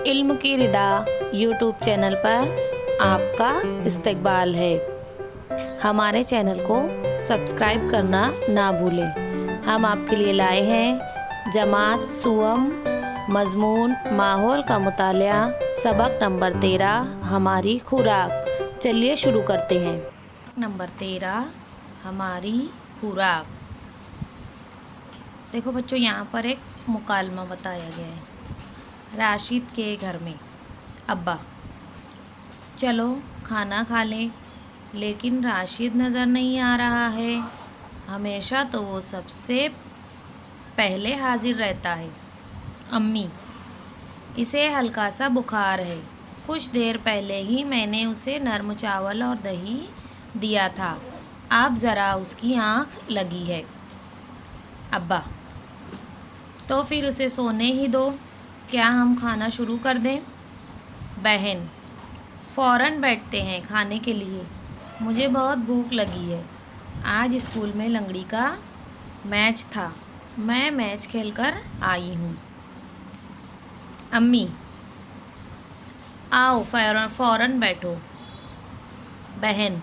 इल्म की रिदा YouTube channel पर आपका इस्तकबाल है। हमारे चैनल को सब्सक्राइब करना ना भूलें। हम आपके लिए लाए हैं जमात सुअम मज़मून माहौल का मुतालिया सबक नंबर 13 हमारी खुराक। चलिए शुरू करते हैं। नंबर 13 हमारी खुराक। देखो बच्चों, यहाँ पर एक मुकालमा बताया गया है। राशिद के घर में अब्बा, चलो खाना खा लें, लेकिन राशिद नज़र नहीं आ रहा है। हमेशा तो वो सबसे पहले हाजिर रहता है। अम्मी, इसे हल्का सा बुखार है। कुछ देर पहले ही मैंने उसे नरम चावल और दही दिया था। अब ज़रा उसकी आँख लगी है। अब्बा, तो फिर उसे सोने ही दो। क्या हम खाना शुरू कर दें? बहन, फ़ौरन बैठते हैं खाने के लिए। मुझे बहुत भूख लगी है। आज स्कूल में लंगड़ी का मैच था। मैं मैच खेलकर आई हूँ। अम्मी, आओ फ़ौरन बैठो। बहन,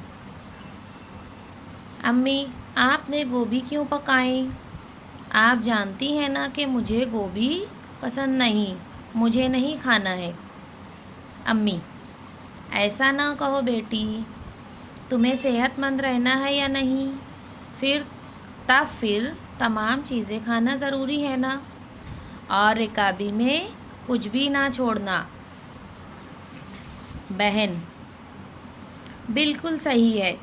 अम्मी, आपने गोभी क्यों पकाई? आप जानती हैं ना कि मुझे गोभी पसंद नहीं, मुझे नहीं खाना है। अम्मी, ऐसा ना कहो बेटी, तुम्हें सेहतमंद रहना है या नहीं? फिर तमाम चीज़ें खाना ज़रूरी है ना, और रिकाबी में कुछ भी ना छोड़ना। बहन, बिल्कुल सही है।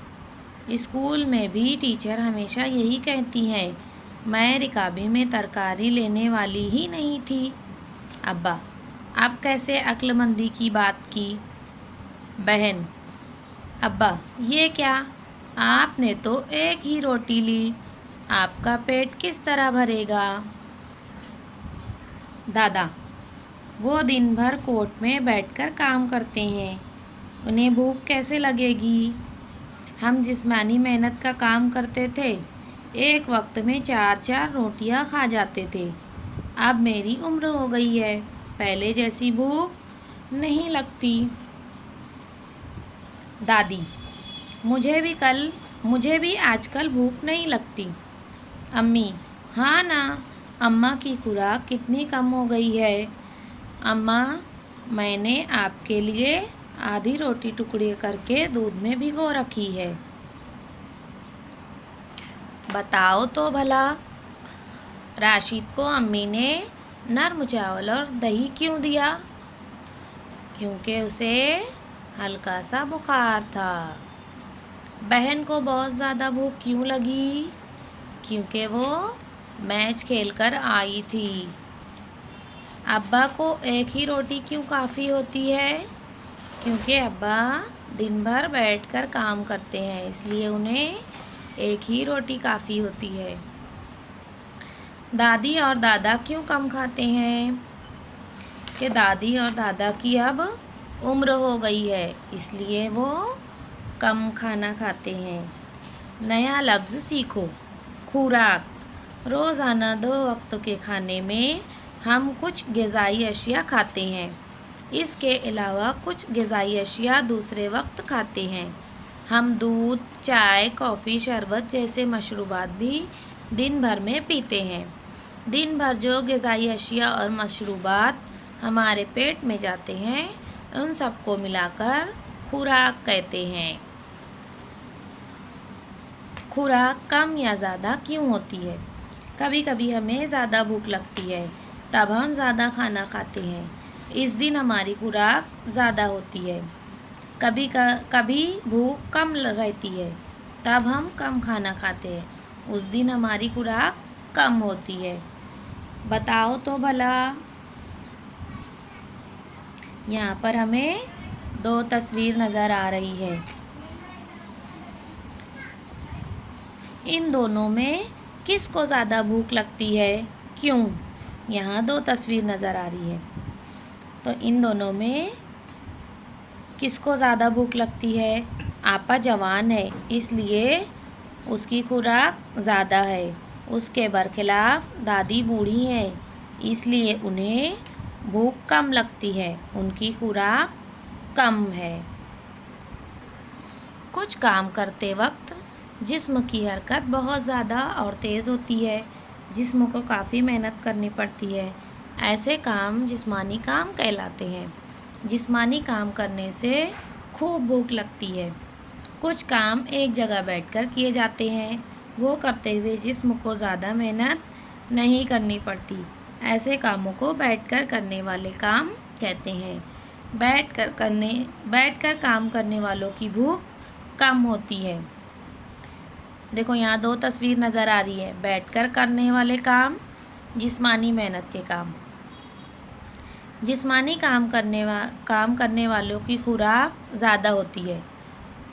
स्कूल में भी टीचर हमेशा यही कहती हैं। मैं रिकाबी में तरकारी लेने वाली ही नहीं थी। अब्बा, अब कैसे अक्लमंदी की बात की? बहन, अब्बा, ये क्या? आपने तो एक ही रोटी ली, आपका पेट किस तरह भरेगा? दादा, वो दिन भर कोर्ट में बैठकर काम करते हैं, उन्हें भूख कैसे लगेगी? हम जिस्मानी मेहनत का काम करते थे, एक वक्त में 4-4 रोटियां खा जाते थे। अब मेरी उम्र हो गई है, पहले जैसी भूख नहीं लगती। दादी, मुझे भी आजकल भूख नहीं लगती। अम्मी, हाँ ना, अम्मा की खुराक कितनी कम हो गई है। अम्मा, मैंने आपके लिए आधी रोटी टुकड़े करके दूध में भिगो रखी है। बताओ तो भला, राशिद को अम्मी ने नरम चावल और दही क्यों दिया? क्योंकि उसे हल्का सा बुखार था। बहन को बहुत ज़्यादा भूख क्यों लगी? क्योंकि वो मैच खेलकर आई थी। अब्बा को एक ही रोटी क्यों काफ़ी होती है? क्योंकि अब्बा दिन भर बैठकर काम करते हैं, इसलिए उन्हें एक ही रोटी काफ़ी होती है। दादी और दादा क्यों कम खाते हैं? कि दादी और दादा की अब उम्र हो गई है, इसलिए वो कम खाना खाते हैं। नया लफ्ज़ सीखो, खुराक। रोज़ाना 2 वक्त के खाने में हम कुछ ग़िज़ाई अशिया खाते हैं। इसके अलावा कुछ ग़िज़ाई अशिया दूसरे वक्त खाते हैं। हम दूध, चाय, कॉफ़ी, शरबत जैसे मशरूबात भी दिन भर में पीते हैं। दिन भर जो ग़िज़ाई अशिया और मशरूबात हमारे पेट में जाते हैं, उन सबको मिलाकर खुराक कहते हैं। खुराक कम या ज़्यादा क्यों होती है? कभी कभी हमें ज़्यादा भूख लगती है, तब हम ज़्यादा खाना खाते हैं। इस दिन हमारी खुराक ज़्यादा होती है। कभी भूख कम रहती है, तब हम कम खाना खाते हैं। उस दिन हमारी खुराक कम होती है। बताओ तो भला। यहाँ पर हमें 2 तस्वीर नज़र आ रही है। इन दोनों में किसको ज़्यादा भूख लगती है? क्यों? यहाँ 2 तस्वीर नज़र आ रही है, तो इन दोनों में किसको ज़्यादा भूख लगती है? आपा जवान है, इसलिए उसकी खुराक ज़्यादा है। उसके बरखिलाफ़ दादी बूढ़ी हैं, इसलिए उन्हें भूख कम लगती है, उनकी खुराक कम है। कुछ काम करते वक्त जिस्म की हरकत बहुत ज़्यादा और तेज़ होती है, जिस्म को काफ़ी मेहनत करनी पड़ती है। ऐसे काम जिस्मानी काम कहलाते हैं। जिस्मानी काम करने से खूब भूख लगती है। कुछ काम एक जगह बैठकर किए जाते हैं, वो करते हुए जिस्म को ज़्यादा मेहनत नहीं करनी पड़ती। ऐसे कामों को बैठकर करने वाले काम कहते हैं। बैठकर काम करने वालों की भूख कम होती है। देखो यहाँ 2 तस्वीर नज़र आ रही है, बैठकर करने वाले काम, जिस्मानी मेहनत के काम। जिस्मानी काम करने वालों की खुराक ज़्यादा होती है,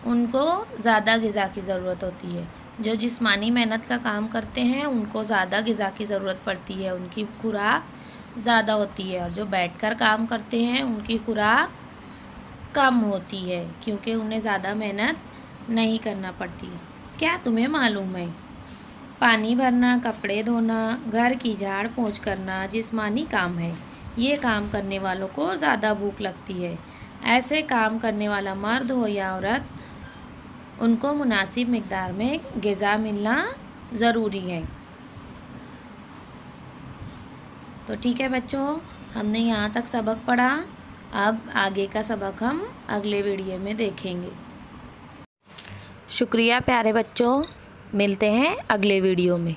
उनको ज़्यादा ग़िज़ा की ज़रूरत होती है। जो जिस्मानी मेहनत का काम करते हैं उनको ज़्यादा ग़िज़ा की ज़रूरत पड़ती है, उनकी खुराक ज़्यादा होती है। और जो बैठकर काम करते हैं उनकी खुराक कम होती है, क्योंकि उन्हें ज़्यादा मेहनत नहीं करना पड़ती। क्या तुम्हें मालूम है, पानी भरना, कपड़े धोना, घर की झाड़ पोंछ करना जिस्मानी काम है। ये काम करने वालों को ज़्यादा भूख लगती है। ऐसे काम करने वाला मर्द हो या औरत, उनको मुनासिब मिक़दार में ग़िज़ा मिलना ज़रूरी है। तो ठीक है बच्चों, हमने यहाँ तक सबक पढ़ा। अब आगे का सबक हम अगले वीडियो में देखेंगे। शुक्रिया प्यारे बच्चों, मिलते हैं अगले वीडियो में।